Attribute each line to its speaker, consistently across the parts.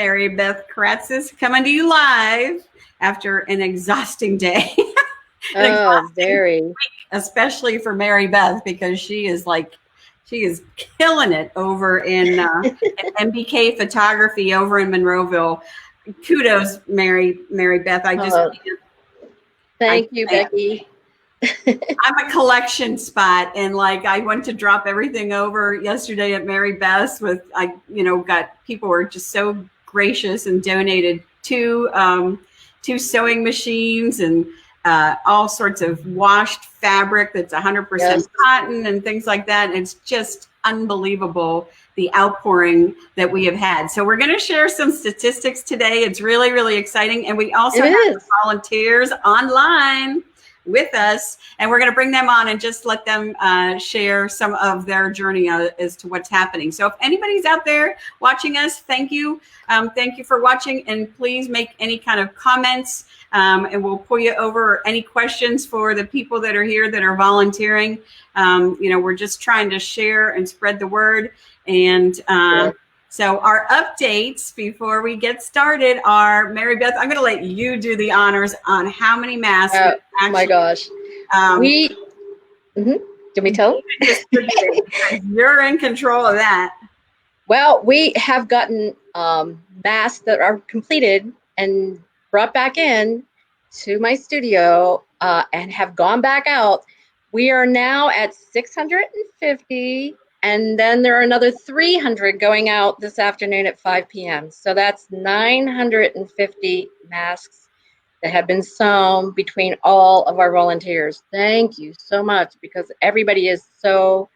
Speaker 1: Mary Beth Kratsas coming to you live after an exhausting day.
Speaker 2: Very.
Speaker 1: Week, especially for Mary Beth, because she is killing it over in MBK photography over in Monroeville. Kudos, Mary Beth.
Speaker 2: Thank you, Becky.
Speaker 1: I'm a collection spot, and I went to drop everything over yesterday at Mary Beth's got people were just so gracious and donated two sewing machines and all sorts of washed fabric that's 100% cotton and things like that. And it's just unbelievable the outpouring that we have had. So we're going to share some statistics today. It's really, really exciting. And we also have volunteers online with us, and we're going to bring them on and just let them share some of their journey as to what's happening. So if anybody's out there watching us, thank you. Thank you for watching, and please make any kind of comments, and we'll pull you over. Any questions for the people that are here that are volunteering. We're just trying to share and spread the word. And so our updates before we get started are, Mary Beth, I'm going to let you do the honors on how many masks.
Speaker 2: Oh my gosh. Can we tell them?
Speaker 1: You're in control of that.
Speaker 2: Well, we have gotten masks that are completed and brought back in to my studio and have gone back out. We are now at 650. And then there are another 300 going out this afternoon at 5 p.m. So that's 950 masks that have been sewn between all of our volunteers. Thank you so much, because everybody is so,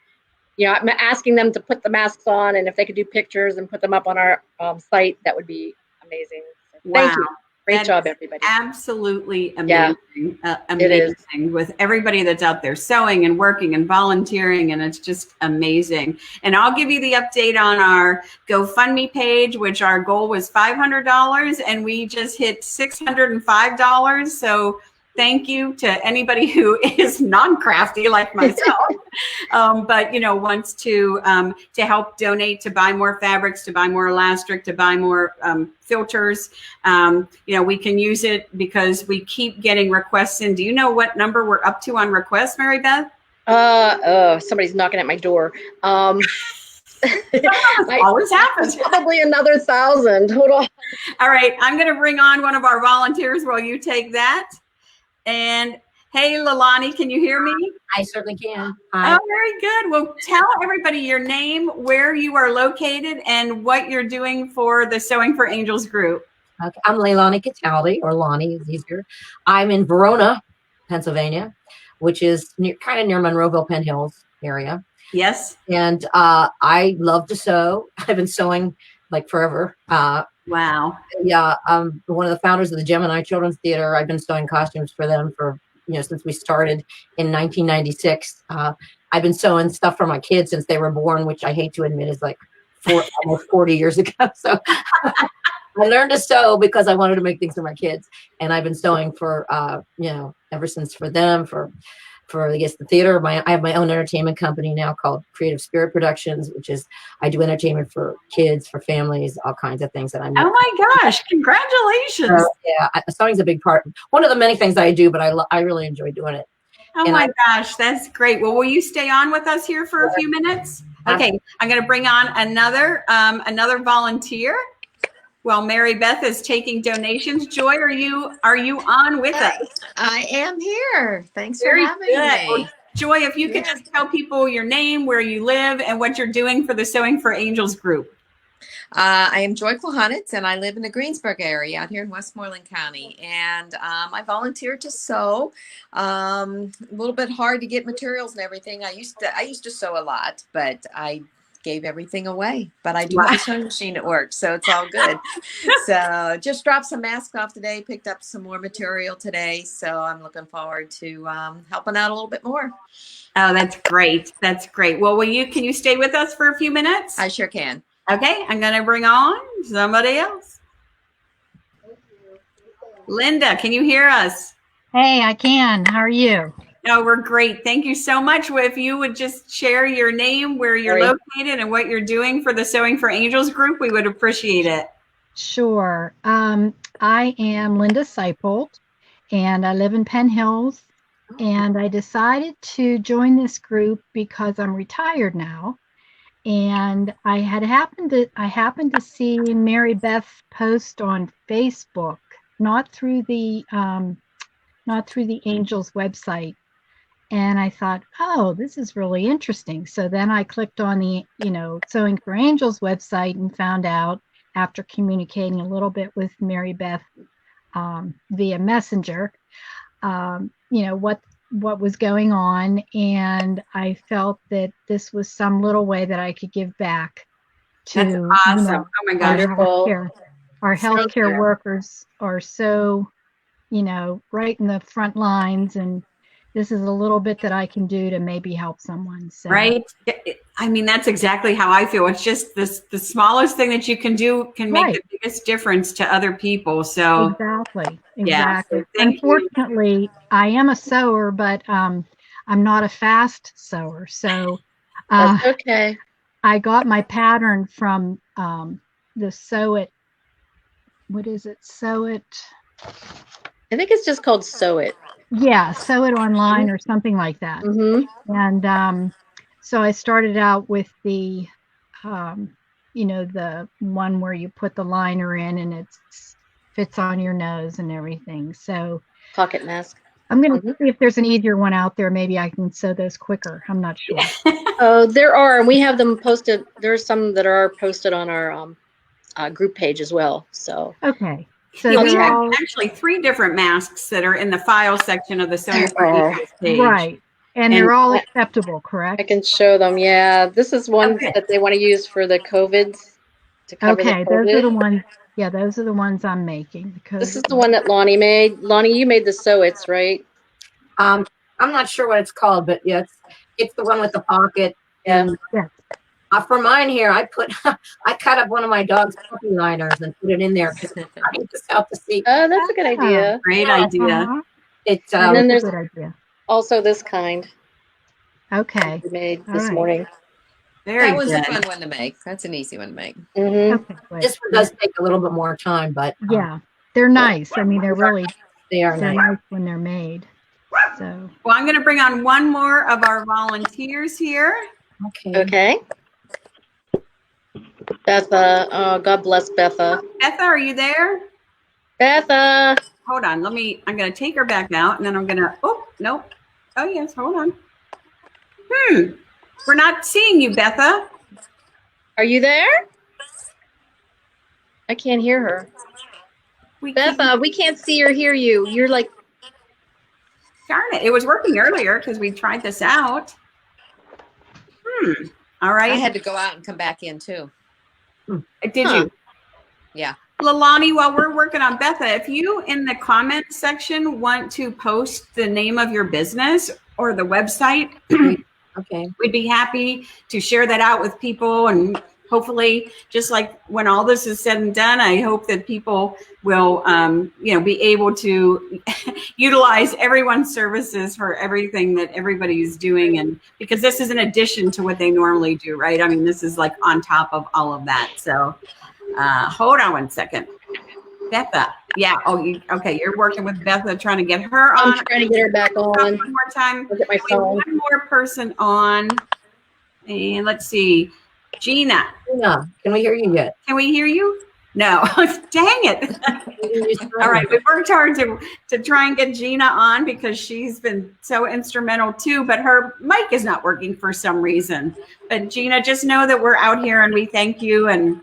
Speaker 2: I'm asking them to put the masks on, and if they could do pictures and put them up on our site, that would be amazing. So thank you. Great job, everybody.
Speaker 1: Absolutely amazing. Amazing with everybody that's out there sewing and working and volunteering, and it's just amazing. And I'll give you the update on our GoFundMe page, which our goal was $500, and we just hit $605. So thank you to anybody who is non-crafty like myself, but wants to help donate, to buy more fabrics, to buy more elastic, to buy more filters. We can use it because we keep getting requests in. Do you know what number we're up to on requests, Mary Beth?
Speaker 2: Somebody's knocking at my door.
Speaker 1: Always happens.
Speaker 2: Probably another 1,000. Hold on.
Speaker 1: All right, I'm going to bring on one of our volunteers while you take that. And hey, Lalani, can you hear me?
Speaker 3: I certainly can. Hi.
Speaker 1: Oh, very good. Well, tell everybody your name, where you are located, and what you're doing for the Sewing for Angels group.
Speaker 3: Okay, I'm Leilani Cataldi, or Lonnie is easier. I'm in Verona, Pennsylvania, which is kind of near Monroeville, Penn Hills area.
Speaker 1: Yes.
Speaker 3: And I love to sew. I've been sewing forever.
Speaker 1: Wow.
Speaker 3: Yeah, I'm one of the founders of the Gemini Children's Theater. I've been sewing costumes for them for, since we started in 1996. I've been sewing stuff for my kids since they were born, which I hate to admit is almost 40 years ago. So I learned to sew because I wanted to make things for my kids. And I've been sewing for, ever since, for them, for I guess the theater. I have my own entertainment company now called Creative Spirit Productions, which is, I do entertainment for kids, for families, all kinds of things that I make.
Speaker 1: Oh my gosh, congratulations.
Speaker 3: Sewing's a big part. One of the many things I do, but I really enjoy doing it.
Speaker 1: Oh my gosh, that's great. Well, will you stay on with us here for a few minutes? Okay, I'm going to bring on another volunteer. Well, Mary Beth is taking donations. Joy, are you on with us?
Speaker 4: I am here. Thanks for having me.
Speaker 1: Well, Joy, if you could just tell people your name, where you live, and what you're doing for the Sewing for Angels group.
Speaker 4: I am Joy Klohanitz, and I live in the Greensburg area out here in Westmoreland County. And I volunteer to sew. A little bit hard to get materials and everything. I used to sew a lot, but I gave everything away, but I do have a sewing machine at work, so it's all good. So just dropped some masks off today, picked up some more material today, so I'm looking forward to helping out a little bit more.
Speaker 1: Oh, that's great. That's great. Well, can you stay with us for a few minutes?
Speaker 4: I sure can.
Speaker 1: Okay, I'm going to bring on somebody else. Linda, can you hear us?
Speaker 5: Hey, I can. How are you?
Speaker 1: No, we're great. Thank you so much. If you would just share your name, where you're located, and what you're doing for the Sewing for Angels group, we would appreciate it.
Speaker 5: Sure. I am Linda Seipold, and I live in Penn Hills. And I decided to join this group because I'm retired now. And I happened to see Mary Beth post on Facebook, not through the Angels website. And I thought, oh, this is really interesting. So then I clicked on the, Sewing for Angels website and found out, after communicating a little bit with Mary Beth via Messenger, what was going on. And I felt that this was some little way that I could give back to,
Speaker 1: That's awesome. Oh my gosh.
Speaker 5: our healthcare workers are so, right in the front lines, and this is a little bit that I can do to maybe help someone. So.
Speaker 1: Right. I mean, that's exactly how I feel. It's just the smallest thing that you can do can make the biggest difference to other people. So
Speaker 5: exactly.
Speaker 1: Yeah, so
Speaker 5: Unfortunately, I am a sewer, but I'm not a fast sewer. So
Speaker 2: That's okay.
Speaker 5: I got my pattern from the Sew It. What is it? Sew It.
Speaker 2: I think it's just called Sew It.
Speaker 5: Yeah, Sew It Online or something like that.
Speaker 2: Mm-hmm.
Speaker 5: And so I started out with the, the one where you put the liner in and it fits on your nose and everything. So
Speaker 2: pocket mask.
Speaker 5: I'm going to see if there's an easier one out there. Maybe I can sew those quicker. I'm not sure.
Speaker 2: Oh, there are, and we have them posted. There's some that are posted on our group page as well. So
Speaker 5: okay. So
Speaker 1: we have actually 3 different masks that are in the file section of the Sewing for Angels page.
Speaker 5: Right. And they're all acceptable, correct?
Speaker 2: I can show them. Yeah, this is one that they want to use for the COVID. To cover the COVID.
Speaker 5: Those are the ones. Yeah, those are the ones I'm making.
Speaker 2: This is the one that Lonnie made. Lonnie, you made the Sew-Its, right?
Speaker 3: I'm not sure what it's called, but yeah, it's the one with the pocket. And for mine here, I cut up one of my dog's puppy liners and put it in there because I'm trying this out to see.
Speaker 2: Oh, that's a good idea.
Speaker 1: Great idea.
Speaker 3: It's
Speaker 2: and then there's
Speaker 5: a good idea.
Speaker 2: Also this kind.
Speaker 5: Okay.
Speaker 2: We made this morning.
Speaker 4: That was a fun one to make. That's an easy one to make.
Speaker 2: Mm-hmm.
Speaker 5: Okay,
Speaker 3: this one does take a little bit more time, but
Speaker 5: yeah, they're nice. I mean, they're
Speaker 3: nice
Speaker 5: when they're made. So
Speaker 1: well, I'm going to bring on one more of our volunteers here.
Speaker 2: Okay. Betha. Oh, God bless Betha.
Speaker 1: Betha, are you there?
Speaker 2: Betha.
Speaker 1: Hold on. I'm going to take her back out, and then I'm going to, oh, nope. Oh, yes, hold on. We're not seeing you, Betha.
Speaker 2: Are you there? I can't hear her. Betha, we can't see or hear you. You're like...
Speaker 1: Darn it. It was working earlier because we tried this out. All right.
Speaker 4: I had to go out and come back in, too.
Speaker 1: Did you?
Speaker 4: Yeah.
Speaker 1: Lalani, while we're working on Betha, if you in the comment section want to post the name of your business or the website, we'd be happy to share that out with people. And hopefully, just like when all this is said and done, I hope that people will, be able to utilize everyone's services for everything that everybody is doing. And because this is an addition to what they normally do, right? I mean, this is like on top of all of that. So hold on one second. Betha. Yeah. Oh, okay. You're working with Betha, trying to get her on.
Speaker 2: I'm trying to get her back on.
Speaker 1: One more time.
Speaker 2: Look at my phone.
Speaker 1: One more person on. And let's see. Gina.
Speaker 3: Can we hear you yet?
Speaker 1: Can we hear you? No. Dang it. All right. We've worked hard to try and get Gina on because she's been so instrumental too, but her mic is not working for some reason. But Gina, just know that we're out here and we thank you and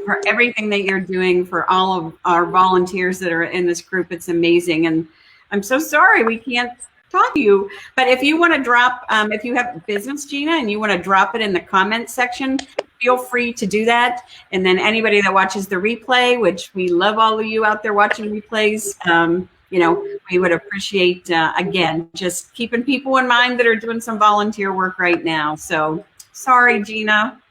Speaker 1: for everything that you're doing for all of our volunteers that are in this group. It's amazing. And I'm so sorry we can't talk to you. But if you want to drop, if you have business, Gina, and you want to drop it in the comment section, feel free to do that. And then anybody that watches the replay, which we love all of you out there watching replays, we would appreciate, again, just keeping people in mind that are doing some volunteer work right now. So sorry, Gina.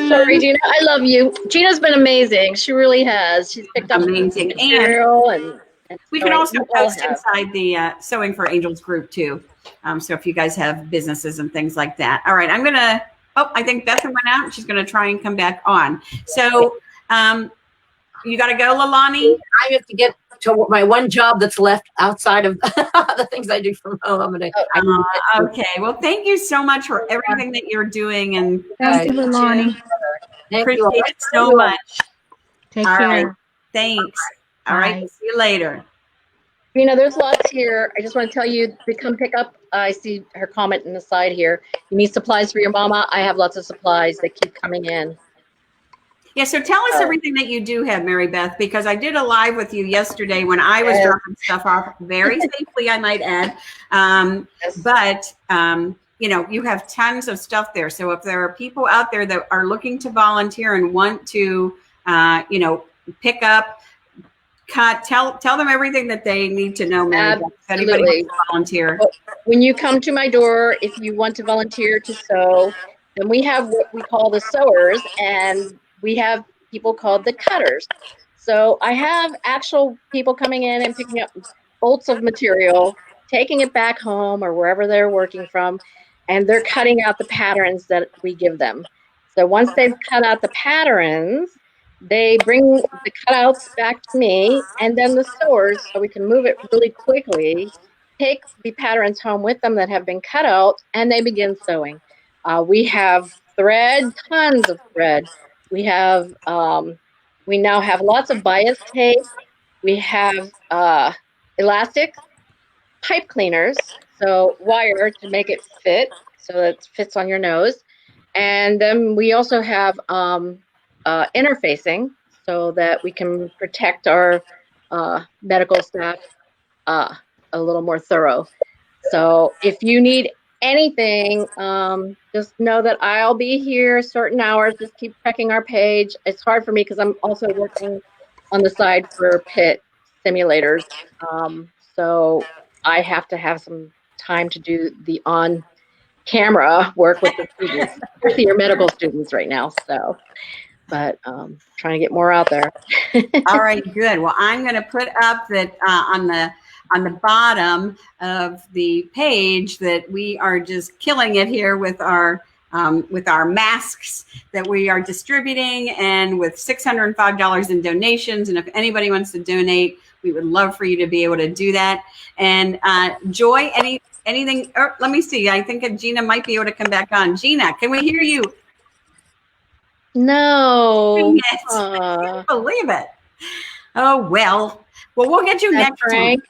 Speaker 2: Sorry, Gina. I love you. Gina's been amazing. She really has. She's picked up
Speaker 1: amazing
Speaker 2: material and
Speaker 1: we can also post inside the Sewing for Angels group too. So if you guys have businesses and things like that. All right, I'm gonna. Oh, I think Beth went out. She's gonna try and come back on. So You got to go, Lalani?
Speaker 3: I have to get to my one job that's left outside of the things I do from home.
Speaker 1: Okay. Well, thank you so much for everything that you're doing, and
Speaker 5: Thank you, Lalani.
Speaker 1: appreciate it so much.
Speaker 5: Take
Speaker 1: All
Speaker 5: care.
Speaker 1: right. Thanks. All
Speaker 5: Bye.
Speaker 1: right. See you later.
Speaker 2: There's lots here. I just want to tell you to come pick up. I see her comment in the side here. You need supplies for your mama? I have lots of supplies that keep coming in.
Speaker 1: Yeah, so tell us everything that you do have, Mary Beth, because I did a live with you yesterday when I was dropping stuff off very safely, I might add. But you have tons of stuff there. So if there are people out there that are looking to volunteer and want to, pick up, cut, tell them everything that they need to know, Mary Beth, if anybody wants to volunteer.
Speaker 2: When you come to my door, if you want to volunteer to sew, then we have what we call the sewers, and we have people called the cutters. So I have actual people coming in and picking up bolts of material, taking it back home or wherever they're working from, and they're cutting out the patterns that we give them. So once they've cut out the patterns, they bring the cutouts back to me, and then the sewers, so we can move it really quickly, take the patterns home with them that have been cut out, and they begin sewing. We have thread, tons of thread. We have, we now have lots of bias tape. We have elastic, pipe cleaners, so wire to make it fit, so that it fits on your nose. And then we also have interfacing, so that we can protect our medical staff a little more thorough. So if you need anything, just know that I'll be here certain hours. Just keep checking our page. It's hard for me because I'm also working on the side for pit simulators. So I have to have some time to do the on-camera work with the students, especially your medical students right now. So, but trying to get more out there.
Speaker 1: All right, good. Well, I'm going to put up that on the bottom of the page that we are just killing it here with our masks that we are distributing, and with $605 in donations. And if anybody wants to donate, we would love for you to be able to do that. And Joy, anything? Let me see. I think Gina might be able to come back on. Gina, can we hear you?
Speaker 2: No.
Speaker 1: I can't believe it. Oh, well, we'll get you next time.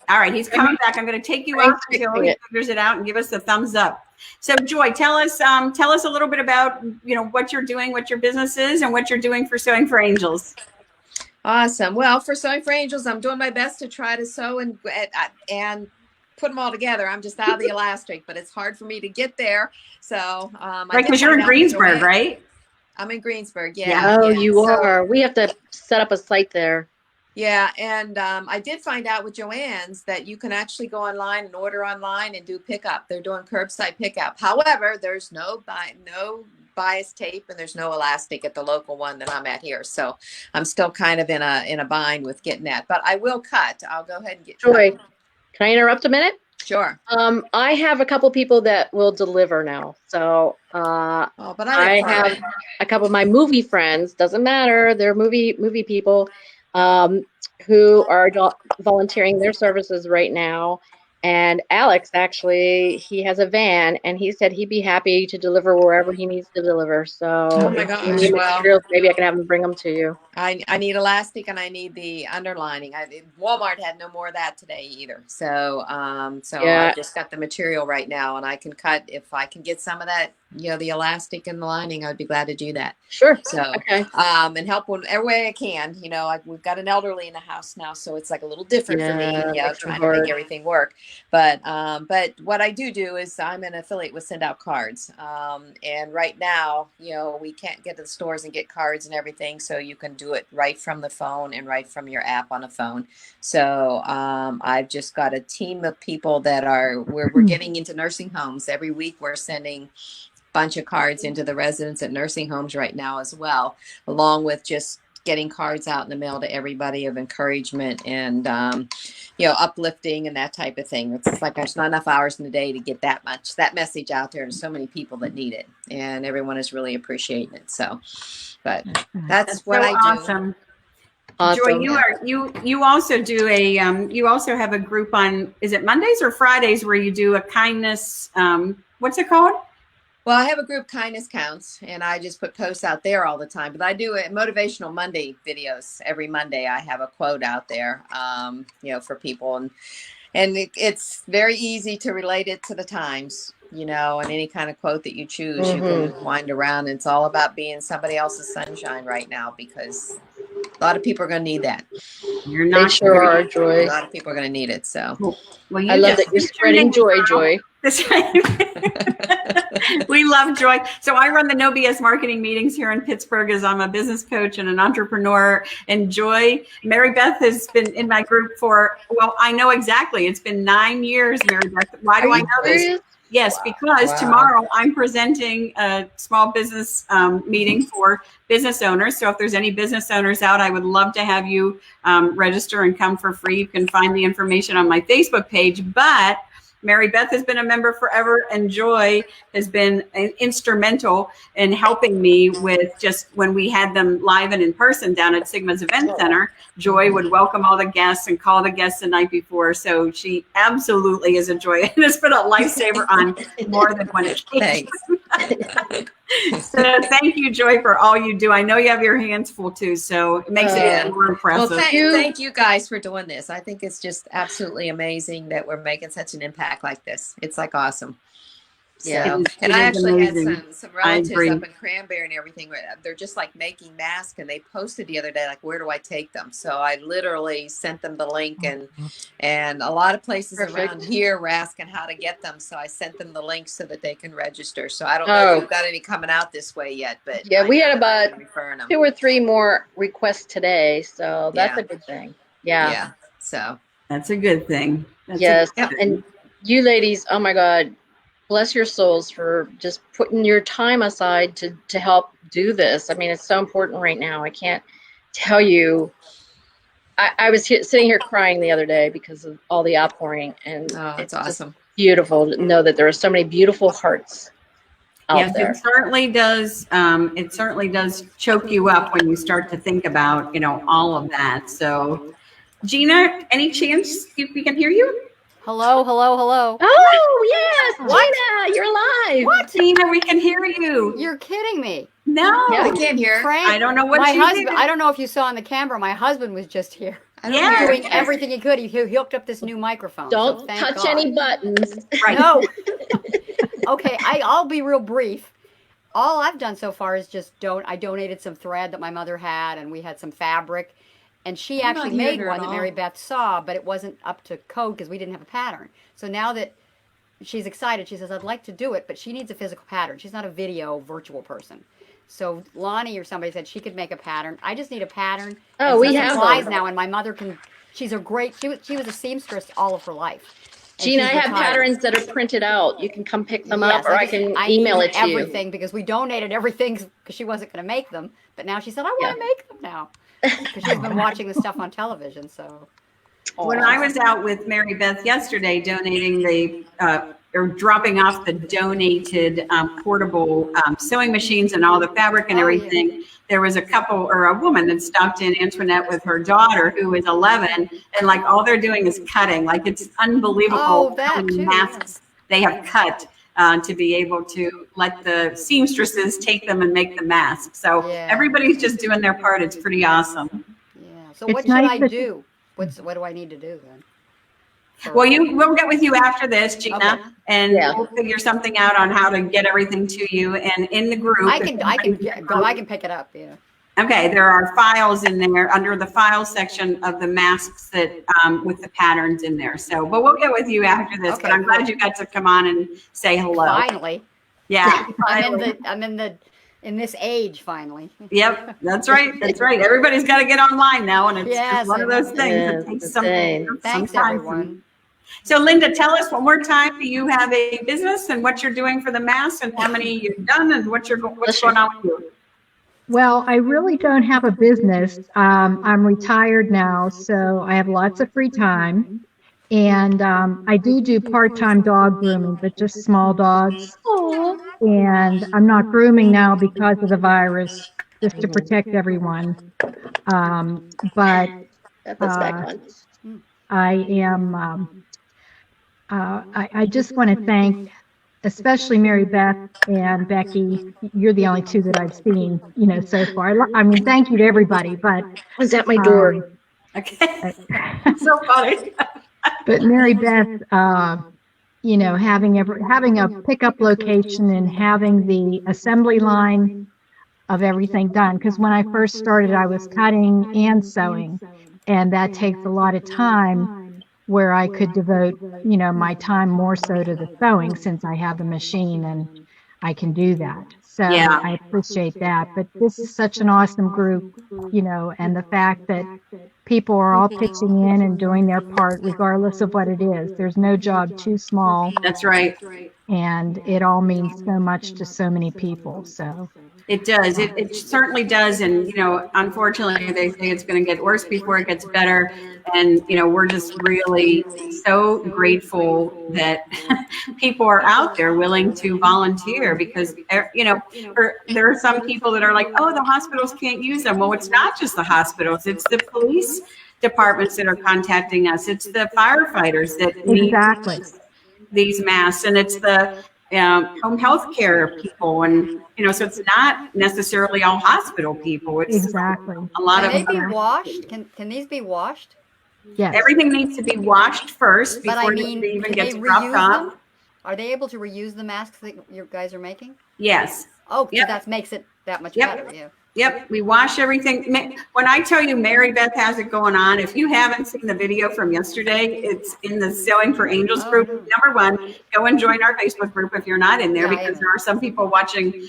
Speaker 1: All right, he's coming back. I'm going to take you off until he figures it out and give us the thumbs up. So, Joy, tell us a little bit about what you're doing, what your business is, and what you're doing for Sewing for Angels.
Speaker 4: Awesome. Well, for Sewing for Angels, I'm doing my best to try to sew and put them all together. I'm just out of the elastic, but it's hard for me to get there. So,
Speaker 1: right, because you're in Greensburg, right?
Speaker 4: I'm in Greensburg. Yeah.
Speaker 2: Oh, you are. We have to set up a site there.
Speaker 4: Yeah, and I did find out with Joann's that you can actually go online and order online and do pickup. They're doing curbside pickup. However, there's no bias tape and there's no elastic at the local one that I'm at here. So I'm still kind of in a bind with getting that. But I will cut. I'll go ahead and get
Speaker 2: Joy, can I interrupt a minute?
Speaker 4: Sure.
Speaker 2: I have a couple people that will deliver now. So
Speaker 4: but
Speaker 2: I have a couple of my movie friends. Doesn't matter. They're movie people. Who are volunteering their services right now. And Alex, actually, he has a van, and he said he'd be happy to deliver wherever he needs to deliver. So
Speaker 4: oh my gosh,
Speaker 2: maybe I can have him bring them to you.
Speaker 4: I need elastic and I need the underlining. Walmart had no more of that today either. So I just got the material right now, and I can cut if I can get some of that, the elastic and the lining. I'd be glad to do that.
Speaker 2: Sure.
Speaker 4: So
Speaker 2: okay.
Speaker 4: And help every way I can. We've got an elderly in the house now, so it's like a little different for me. Trying to make everything work. But what I do is I'm an affiliate with Send Out Cards. And right now, we can't get to the stores and get cards and everything, so you can do it right from the phone and right from your app on a phone. So I've just got a team of people that we're getting into nursing homes. Every week we're sending a bunch of cards into the residents at nursing homes right now as well, along with just getting cards out in the mail to everybody of encouragement and uplifting and that type of thing. It's like there's not enough hours in the day to get that message out there to so many people that need it, and everyone is really appreciating it. So, but that's what I do.
Speaker 1: Awesome. Joy,
Speaker 2: Awesome.
Speaker 1: you also do a you also have a group on, is it Mondays or Fridays, where you do a kindness, what's it called?
Speaker 4: Well, I have a group, Kindness Counts, and I just put posts out there all the time. But I do a motivational Monday videos every Monday. I have a quote out there, for people, and it's very easy to relate it to the times, and any kind of quote that you choose, you can wind around. It's all about being somebody else's sunshine right now, because a lot of people are going to need that.
Speaker 1: You're not.
Speaker 2: They sure are, Joy.
Speaker 4: A lot of people are going to need it. So,
Speaker 1: well,
Speaker 2: I love that you're spreading joy, Joy.
Speaker 1: We love joy. So I run the No BS marketing meetings here in Pittsburgh, as I'm a business coach and an entrepreneur. And Joy, Mary Beth has been in my group for, well, I know exactly. It's been 9 years, Mary Beth. Why do I know this? Yes, because tomorrow I'm presenting a small business meeting for business owners. So if there's any business owners out, I would love to have you register and come for free. You can find the information on my Facebook page. But Mary Beth has been a member forever, and Joy has been instrumental in helping me with just when we had them live and in person down at Sigma's Event Center. Joy would welcome all the guests and call the guests the night before. So she absolutely is a joy and has been a lifesaver on more than one occasion. So thank you, Joy, for all you do. I know you have your hands full too, so it makes it more impressive.
Speaker 4: Well, thank you guys for doing this. I think it's just absolutely amazing that we're making such an impact like this. It's like awesome.
Speaker 2: Yeah.
Speaker 4: So, and I actually
Speaker 1: amazing.
Speaker 4: had some relatives up in Cranberry and everything. They're just like making masks, and they posted the other day, like, where do I take them? So I literally sent them the link, and a lot of places around here were asking how to get them. So I sent them the link so that they can register. So I don't know if we've got any coming out this way yet, but
Speaker 2: yeah, we had about 2 or 3 more requests today. So that's a good thing. Yeah.
Speaker 4: So
Speaker 1: that's a good thing.
Speaker 2: Yes. And you ladies, oh my God, bless your souls for just putting your time aside to help do this. I mean, it's so important right now. I can't tell you. I was sitting here crying the other day because of all the outpouring, and
Speaker 4: it's awesome.
Speaker 2: Beautiful to know that there are so many beautiful hearts out there.
Speaker 1: It certainly does. It certainly does choke you up when you start to think about, all of that. So, Gina, any chance we can hear you?
Speaker 6: Hello.
Speaker 2: Oh, yes, Gina, you're live.
Speaker 6: What?
Speaker 1: Gina, we can hear you.
Speaker 6: You're kidding me.
Speaker 1: No,
Speaker 4: I can't hear.
Speaker 6: Frank,
Speaker 1: I don't know what
Speaker 6: my
Speaker 1: she
Speaker 6: husband.
Speaker 1: did.
Speaker 6: I don't know if you saw on the camera. My husband was just here.
Speaker 1: Yeah,
Speaker 6: Doing everything he could. He hooked up this new microphone.
Speaker 2: Don't
Speaker 6: so thank
Speaker 2: touch
Speaker 6: God.
Speaker 2: any buttons.
Speaker 1: Right.
Speaker 6: No. Okay, I'll be real brief. All I've done so far is just I donated some thread that my mother had, and we had some fabric. And she actually made one that Mary Beth saw, but it wasn't up to code because we didn't have a pattern. So now that she's excited, she says, I'd like to do it, but she needs a physical pattern. She's not a video virtual person. So Lonnie or somebody said she could make a pattern. I just need a pattern.
Speaker 2: Oh, we have
Speaker 6: supplies
Speaker 2: them
Speaker 6: now, and my mother can. She's a great. She was a seamstress all of her life.
Speaker 2: Gina, I have patterns that are printed out. You can come pick them up, or I can email it to you.
Speaker 6: Everything, because we donated everything because she wasn't going to make them. But now she said, I want to make them now. Because she's been watching the stuff on television. So
Speaker 1: when I was out with Mary Beth yesterday donating or dropping off the donated portable sewing machines and all the fabric and everything, there was a couple or a woman that stopped in, Antoinette, with her daughter who is 11, and like all they're doing is cutting. Like it's unbelievable how many masks they have cut to be able to let the seamstresses take them and make the masks. So everybody's just doing their part. It's pretty awesome.
Speaker 6: Yeah. So what should I do? What do I need to do then?
Speaker 1: Well, we'll get with you after this, Gina, and we'll figure something out on how to get everything to you. And in the group,
Speaker 6: I can pick it up. Yeah.
Speaker 1: Okay, there are files in there under the file section of the masks that with the patterns in there. So, but we'll get with you after this. Okay, but I'm glad you got to come on and say hello.
Speaker 6: Finally.
Speaker 1: Yeah.
Speaker 6: I'm in this age finally.
Speaker 1: Yep, that's right. That's right. Everybody's got to get online now, and it's just one of those things. It takes
Speaker 6: Thanks, everyone.
Speaker 1: So, Linda, tell us one more time. Do you have a business and what you're doing for the masks and how many you've done and what's going on with you?
Speaker 5: Well, I really don't have a business. I'm retired now, so I have lots of free time. And I do part-time dog grooming, but just small dogs. And I'm not grooming now because of the virus. just to protect everyone. But
Speaker 2: That's back on.
Speaker 5: I am. I just want to thank, especially Mary Beth and Becky. You're the only two that I've seen, so far. I mean, thank you to everybody, but
Speaker 2: Was at my door.
Speaker 1: Okay. So funny.
Speaker 5: But Mary Beth, having a pickup location and having the assembly line of everything done. Because when I first started, I was cutting and sewing, and that takes a lot of time where I could devote, my time more so to the sewing since I have the machine and I can do that. So
Speaker 1: Yeah.
Speaker 5: I appreciate that. But this is such an awesome group, and the fact that people are all pitching in and doing their part regardless of what it is. There's no job too small,
Speaker 1: That's right.
Speaker 5: and it all means so much to so many people. So
Speaker 1: It does. It certainly does. And, unfortunately, they say it's going to get worse before it gets better. And, we're just really so grateful that people are out there willing to volunteer because, there are some people that are like, oh, the hospitals can't use them. Well, it's not just the hospitals. It's the police departments that are contacting us. It's the firefighters that need these masks. And it's the home health care people. And, so it's not necessarily all hospital people. It's a lot of.
Speaker 6: Can they be washed? Can these be washed?
Speaker 5: yes,
Speaker 1: Everything needs to be washed first
Speaker 6: But
Speaker 1: before
Speaker 6: I mean,
Speaker 1: it even
Speaker 6: can
Speaker 1: gets
Speaker 6: they
Speaker 1: dropped
Speaker 6: reuse
Speaker 1: off.
Speaker 6: them? Are they able to reuse the masks that you guys are making?
Speaker 1: Yes.
Speaker 6: Oh,
Speaker 1: Yep.
Speaker 6: that makes it that much
Speaker 1: Yep.
Speaker 6: better. Yeah.
Speaker 1: Yep, we wash everything. When I tell you Mary Beth has it going on, if you haven't seen the video from yesterday, it's in the Sewing for Angels group. Number one, go and join our Facebook group if you're not in there, because there are some people watching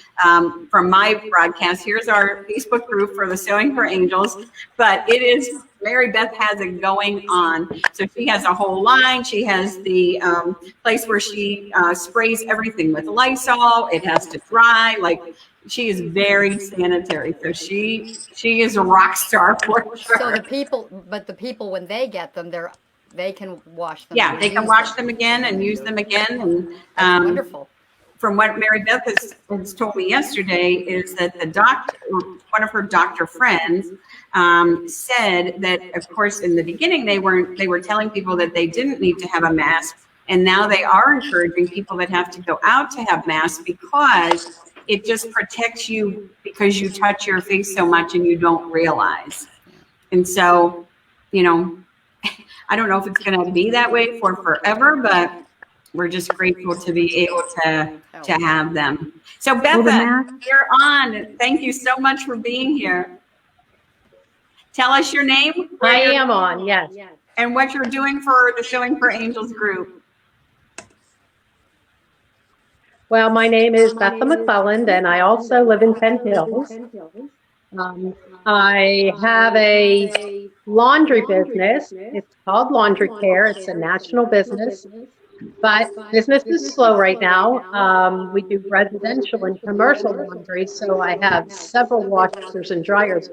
Speaker 1: from my broadcast. Here's our Facebook group for the Sewing for Angels, but it is, Mary Beth has it going on. So she has a whole line. She has the place where she sprays everything with Lysol. It has to dry. Like, she is very sanitary. So she is a rock star for sure.
Speaker 6: So the people when they get them, they can wash them.
Speaker 1: Yeah, they can wash them again and use them again. And
Speaker 6: That's wonderful.
Speaker 1: From what Mary Beth has told me yesterday is that the doctor, one of her doctor friends, said that, of course, in the beginning they were telling people that they didn't need to have a mask, and now they are encouraging people that have to go out to have masks because it just protects you because you touch your face so much and you don't realize. And so, I don't know if it's going to be that way for forever, but we're just grateful to be able to have them. So Beth, you're on. Thank you so much for being here. Tell us your name.
Speaker 7: I am on, yes.
Speaker 1: And what you're doing for the Sewing for Angels group.
Speaker 7: Well, my name is Beth McClelland, and I also live in Penn Hills. I have a laundry business. It's called Laundry Care. It's a national business, but business is slow right now. We do residential and commercial laundry, so I have several washers and dryers.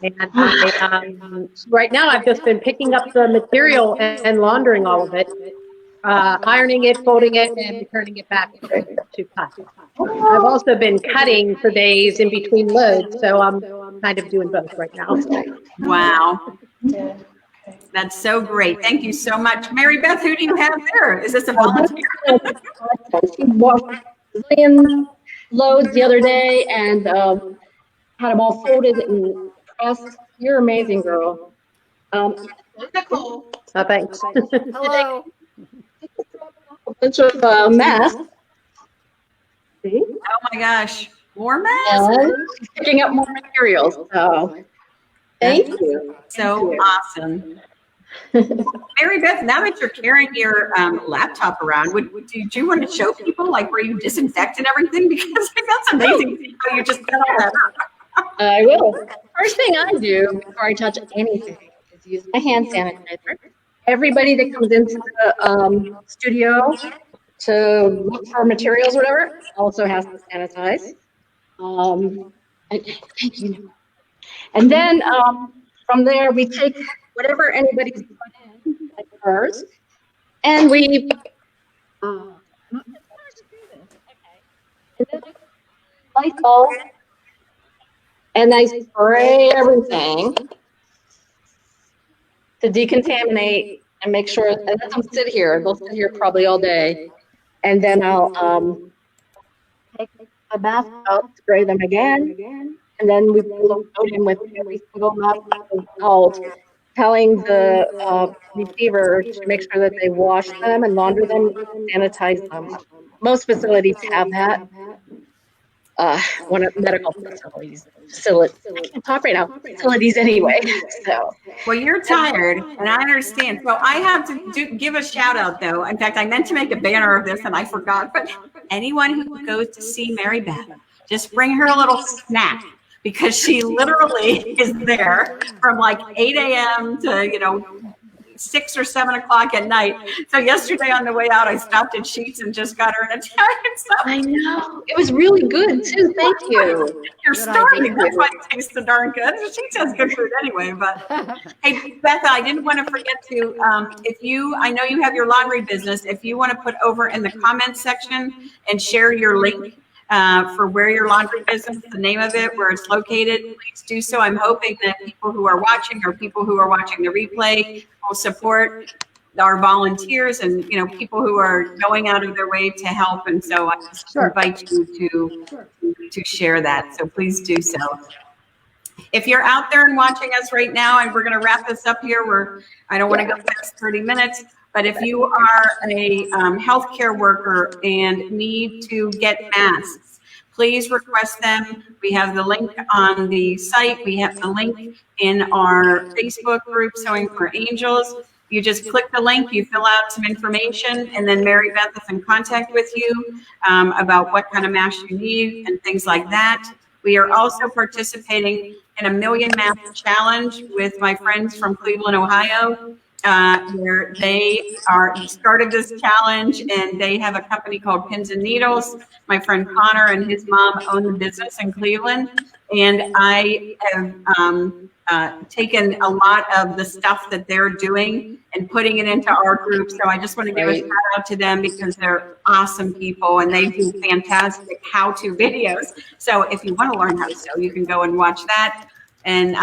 Speaker 7: And right now I've just been picking up the material and laundering all of it. Ironing it, folding it, and returning it back to cut. I've also been cutting for days in between loads, so I'm kind of doing both right now.
Speaker 1: Wow. That's so great. Thank you so much. Mary Beth, who do you have there? Is this a volunteer?
Speaker 2: She washed a zillion loads the other day and had them all folded and pressed. You're amazing, girl.
Speaker 1: Nicole.
Speaker 7: Oh, thanks.
Speaker 6: Hello.
Speaker 2: A bunch of masks. See?
Speaker 1: Oh my gosh. More masks?
Speaker 2: And picking up more materials. So thank you.
Speaker 1: So awesome. Mary Beth, now that you're carrying your laptop around, did you want to show people like where you disinfect and everything? Because that's amazing how you just got all that up.
Speaker 2: I will. First thing I do before I touch anything is use my hand sanitizer. Everybody that comes into the studio to look for materials or whatever also has to sanitize. And thank you. And then from there, we take whatever anybody's put in, like hers, and we and then Lysol and I spray everything to decontaminate and make sure, and let them sit here. They'll sit here probably all day. And then I'll take a mask out, spray them again, and then we load them with every single mask out, telling the receiver to make sure that they wash them and launder them, sanitize them. Most facilities have that. One of medical facilities, I can't talk right now, facilities anyway. So,
Speaker 1: well, you're tired, and I understand. So I have to give a shout out, though. In fact, I meant to make a banner of this, and I forgot. But anyone who goes to see Mary Beth, just bring her a little snack, because she literally is there from like 8 a.m. to 6 or 7 o'clock at night. So yesterday on the way out, I stopped at Sheets and just got her an Italian stuff.
Speaker 2: I know. It was really good too. Thank you.
Speaker 1: You're starving. That's why it tastes so darn good. Sheets has good food anyway. But hey, Beth, I didn't want to forget to, I know you have your laundry business. If you want to put over in the comments section and share your link for where your laundry business, the name of it, where it's located, please do so. I'm hoping that people who are watching or people who are watching the replay will support our volunteers and people who are going out of their way to help. And so I just invite you to share that. So please do so. If you're out there and watching us right now, and we're going to wrap this up here, I don't want to go past 30 minutes. But if you are a healthcare worker and need to get masks, please request them. We have the link on the site. We have the link in our Facebook group, Sewing for Angels. You just click the link, you fill out some information, and then Mary Beth is in contact with you about what kind of mask you need and things like that. We are also participating in a Million Mask Challenge with my friends from Cleveland, Ohio. Where they started this challenge, and they have a company called Pins and Needles. My friend Connor and his mom own the business in Cleveland, and I have taken a lot of the stuff that they're doing and putting it into our group. So I just want to give a shout out to them because they're awesome people and they do fantastic how-to videos. So if you want to learn how to sew, you can go and watch that. And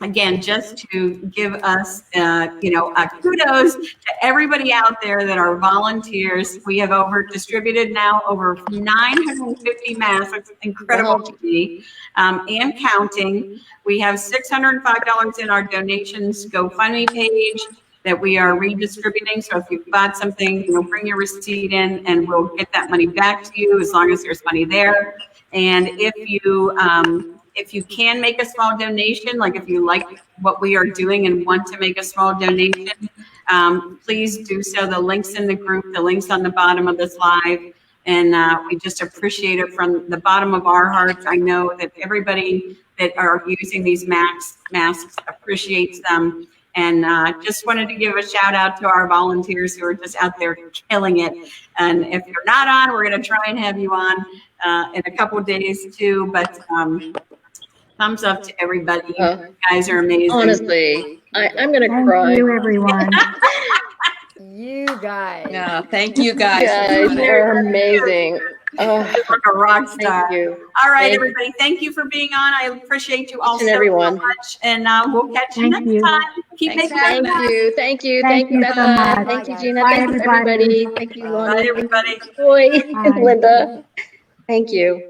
Speaker 1: again, just to give us, kudos to everybody out there that are volunteers. We have distributed now over 950 masks. It's incredible to me, and counting. We have $605 in our donations GoFundMe page that we are redistributing. So if you've bought something, bring your receipt in, and we'll get that money back to you as long as there's money there. And if you can make a small donation, like if you like what we are doing and want to make a small donation, please do so. The link's in the group, the link's on the bottom of this live, and we just appreciate it from the bottom of our hearts. I know that everybody that are using these masks appreciates them, and just wanted to give a shout out to our volunteers who are just out there killing it. And if you're not on, we're going to try and have you on in a couple of days too, but thumbs up to everybody. You guys are amazing.
Speaker 2: Honestly, I'm going to cry.
Speaker 5: Thank you, everyone.
Speaker 6: You guys.
Speaker 4: No, thank you guys.
Speaker 2: You're amazing.
Speaker 1: Like a rock star.
Speaker 2: Thank you.
Speaker 1: All right, everybody. Thank you for being on. I appreciate you all so much. And we'll catch you next time. Keep making
Speaker 2: Thank you. Thank you.
Speaker 5: Thank you
Speaker 2: Beth.
Speaker 5: so much.
Speaker 2: Thank you, Gina.
Speaker 5: Bye,
Speaker 2: Thank you, everybody. Thank you, Lonnie.
Speaker 1: Bye, everybody.
Speaker 2: Joy
Speaker 5: Bye.
Speaker 2: and Linda. Thank you.